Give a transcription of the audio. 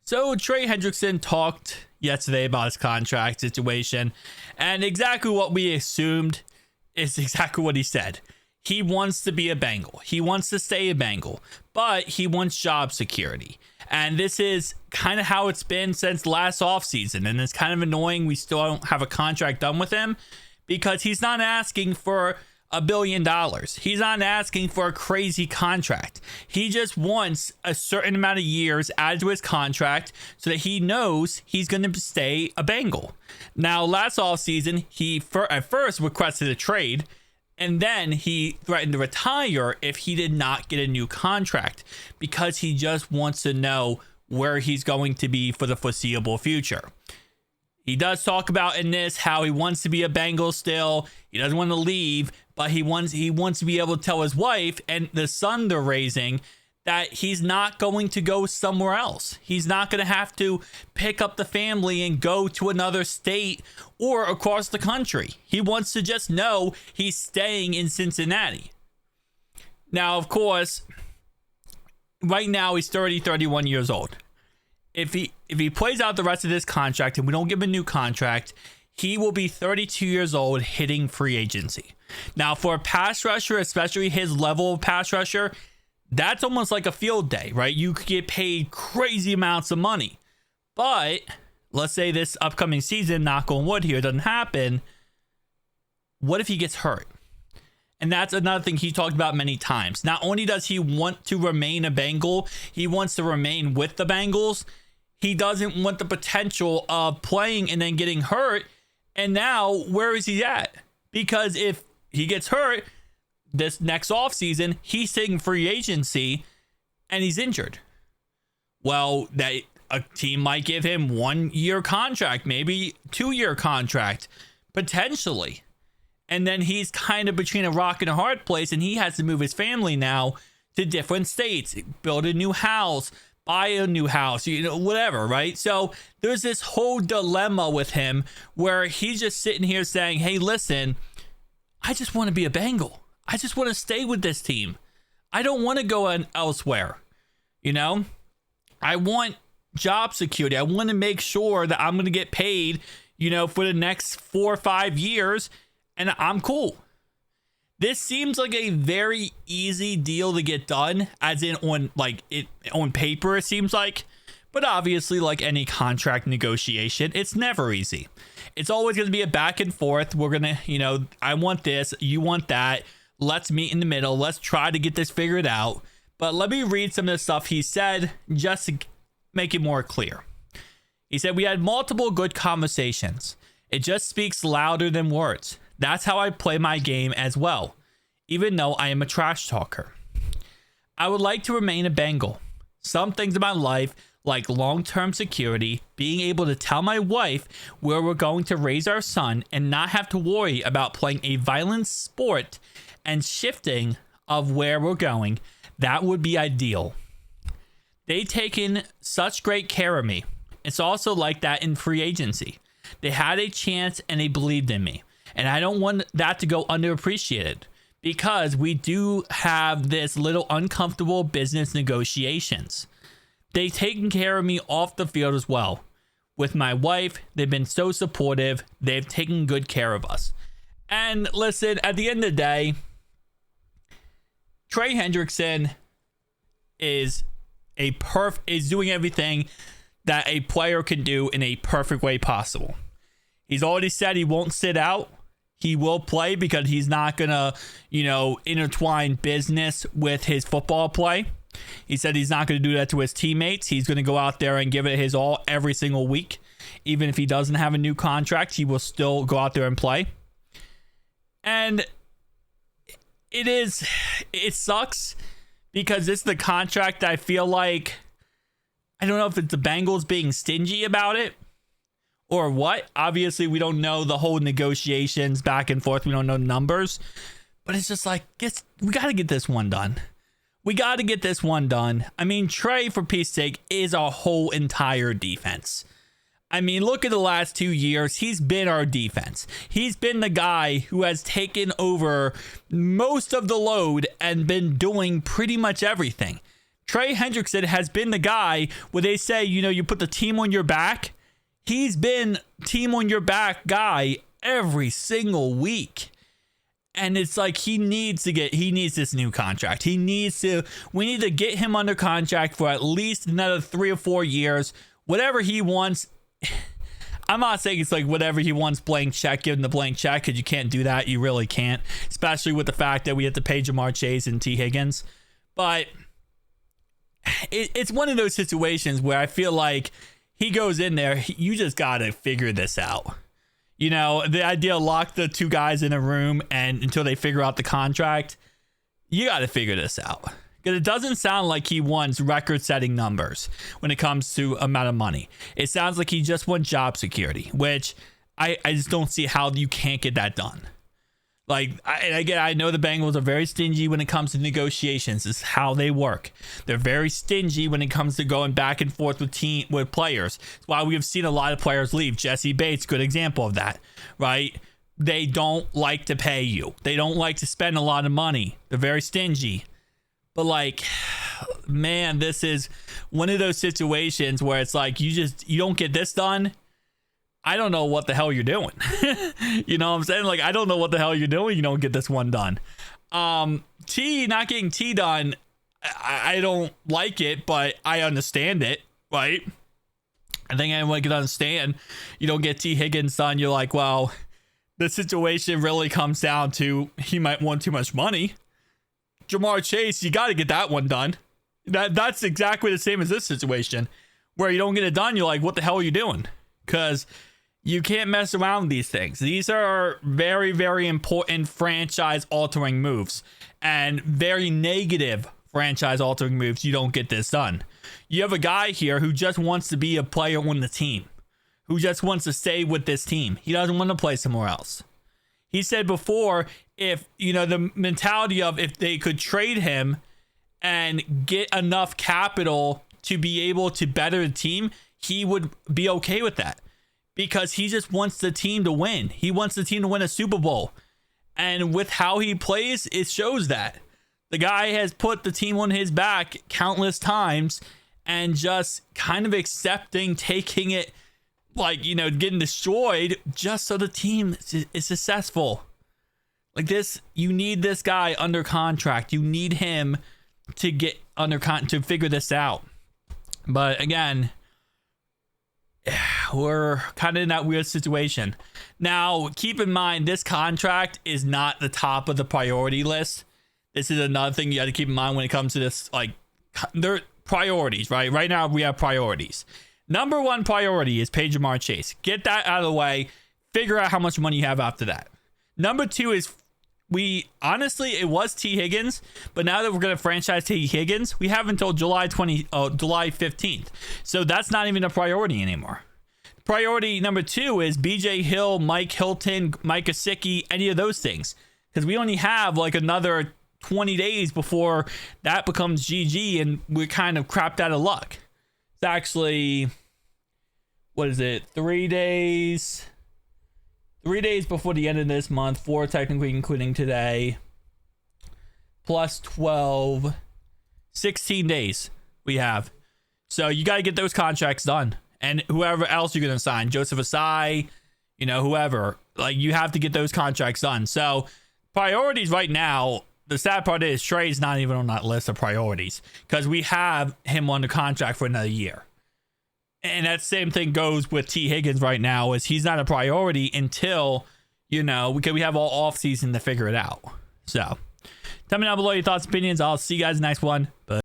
So Trey Hendrickson talked yesterday about his contract situation, and exactly what we assumed is exactly what he said. He wants to be a Bengal. He wants to stay a Bengal, but he wants job security. And this is kind of how it's been since last offseason. And it's kind of annoying we still don't have a contract done with him because he's not asking for $1 billion. He's not asking for a crazy contract. He just wants a certain amount of years added to his contract so that he knows he's going to stay a Bengal. Now, last offseason, he at first requested a trade, and then he threatened to retire if he did not get a new contract because he just wants to know where he's going to be for the foreseeable future. He does talk about in this how he wants to be a Bengal still. He doesn't want to leave, but he wants to be able to tell his wife and the son they're raising that he's not going to go somewhere else. He's not going to have to pick up the family and go to another state or across the country. He wants to just know he's staying in Cincinnati. Now, of course, right now he's 31 years old. If he plays out the rest of this contract and we don't give him a new contract, he will be 32 years old hitting free agency. Now, for a pass rusher, especially his level of pass rusher, that's almost like a field day, right? You could get paid crazy amounts of money. But let's say this upcoming season, knock on wood here, doesn't happen. What if he gets hurt? And that's another thing he talked about many times. Not only does he want to remain a Bengal, he wants to remain with the Bengals. He doesn't want the potential of playing and then getting hurt. And now, where is he at? Because if he gets hurt this next offseason, he's taking free agency and he's injured. Well, that a team might give him 1 year contract, maybe 2-year contract, potentially. And then he's kind of between a rock and a hard place, and he has to move his family now to different states, build a new house, buy a new house, whatever, right? So there's this whole dilemma with him where he's just sitting here saying, hey, listen, I just want to be a Bengal. I just want to stay with this team. I don't want to go elsewhere. I want job security. I want to make sure that I'm going to get paid, for the next 4 or 5 years, and I'm cool. This seems like a very easy deal to get done, as in on paper, it seems like. But obviously, like any contract negotiation, it's never easy. It's always going to be a back and forth. We're going to, I want this, you want that. Let's meet in the middle. Let's try to get this figured out. But let me read some of the stuff he said just to make it more clear. He said, we had multiple good conversations. It just speaks louder than words. That's how I play my game as well, even though I am a trash talker. I would like to remain a Bengal. Some things in my life, like long-term security, being able to tell my wife where we're going to raise our son and not have to worry about playing a violent sport and shifting of where we're going, that would be ideal. They've taken such great care of me. It's also like that in free agency. They had a chance and they believed in me. And I don't want that to go underappreciated because we do have this little uncomfortable business negotiations. They've taken care of me off the field as well. With my wife, they've been so supportive. They've taken good care of us. And listen, at the end of the day, Trey Hendrickson is doing everything that a player can do in a perfect way possible. He's already said he won't sit out. He will play because he's not going to, intertwine business with his football play. He said he's not going to do that to his teammates. He's going to go out there and give it his all every single week. Even if he doesn't have a new contract, he will still go out there and play. And it sucks because this is the contract I feel like, I don't know if it's the Bengals being stingy about it or what. Obviously, we don't know the whole negotiations back and forth. We don't know numbers. But it's just like, we got to get this one done. We got to get this one done. I mean, Trey, for peace sake, is our whole entire defense. I mean, look at the last 2 years. He's been our defense. He's been the guy who has taken over most of the load and been doing pretty much everything. Trey Hendrickson has been the guy where they say, you put the team on your back. He's been team on your back guy every single week. And it's like he needs this new contract. We need to get him under contract for at least another 3 or 4 years. Whatever he wants. I'm not saying it's like whatever he wants, blank check, give him the blank check, because you can't do that. You really can't, especially with the fact that we have to pay Jamar Chase and T. Higgins. But it's one of those situations where I feel like he goes in there, you just got to figure this out. The idea of lock the two guys in a room and until they figure out the contract, you got to figure this out. Because it doesn't sound like he wants record-setting numbers when it comes to amount of money. It sounds like he just wants job security, which I just don't see how you can't get that done. I know the Bengals are very stingy when it comes to negotiations. This is how they work. They're very stingy when it comes to going back and forth with players. That's why we have seen a lot of players leave. Jesse Bates, good example of that, right? They don't like to pay you. They don't like to spend a lot of money. They're very stingy. But man, this is one of those situations where it's like you don't get this done. I don't know what the hell you're doing. You know what I'm saying? I don't know what the hell you're doing. You don't get this one done. Not getting T done, I don't like it, but I understand it, right? I think anyone can understand. You don't get T Higgins done. You're like, well, the situation really comes down to he might want too much money. Jamar Chase, you got to get that one done. That's exactly the same as this situation where you don't get it done. You're like, what the hell are you doing? Because you can't mess around with these things. These are very, very important franchise-altering moves and very negative franchise-altering moves. You don't get this done. You have a guy here who just wants to be a player on the team, who just wants to stay with this team. He doesn't want to play somewhere else. He said before, if, the mentality of if they could trade him and get enough capital to be able to better the team, he would be okay with that. Because he just wants the team to win. He wants the team to win a Super Bowl. And with how he plays, it shows that. The guy has put the team on his back countless times and just kind of accepting, taking it, getting destroyed just so the team is successful. You need this guy under contract. You need him to get under to figure this out. But again, we're kind of in that weird situation. Now, keep in mind, this contract is not the top of the priority list. This is another thing you got to keep in mind when it comes to this. They're priorities, right? Right now, we have priorities. Number one priority is pay Jamar Chase. Get that out of the way. Figure out how much money you have after that. Number two is it was T. Higgins, but now that we're going to franchise T. Higgins, we have until July 15th. So that's not even a priority anymore. Priority number two is BJ Hill, Mike Hilton, Mike Gesicki, any of those things. Because we only have another 20 days before that becomes GG and we're kind of crapped out of luck. It's actually, 3 days? 3 days before the end of this month, 4 technically including today, plus 12, 16 days we have. So you got to get those contracts done. And whoever else you're going to sign, Joseph Asai, whoever, you have to get those contracts done. So priorities right now, the sad part is Trey's not even on that list of priorities because we have him under contract for another year. And that same thing goes with T. Higgins right now, is he's not a priority until, because we have all off season to figure it out. So tell me down below your thoughts, opinions. I'll see you guys in the next one. But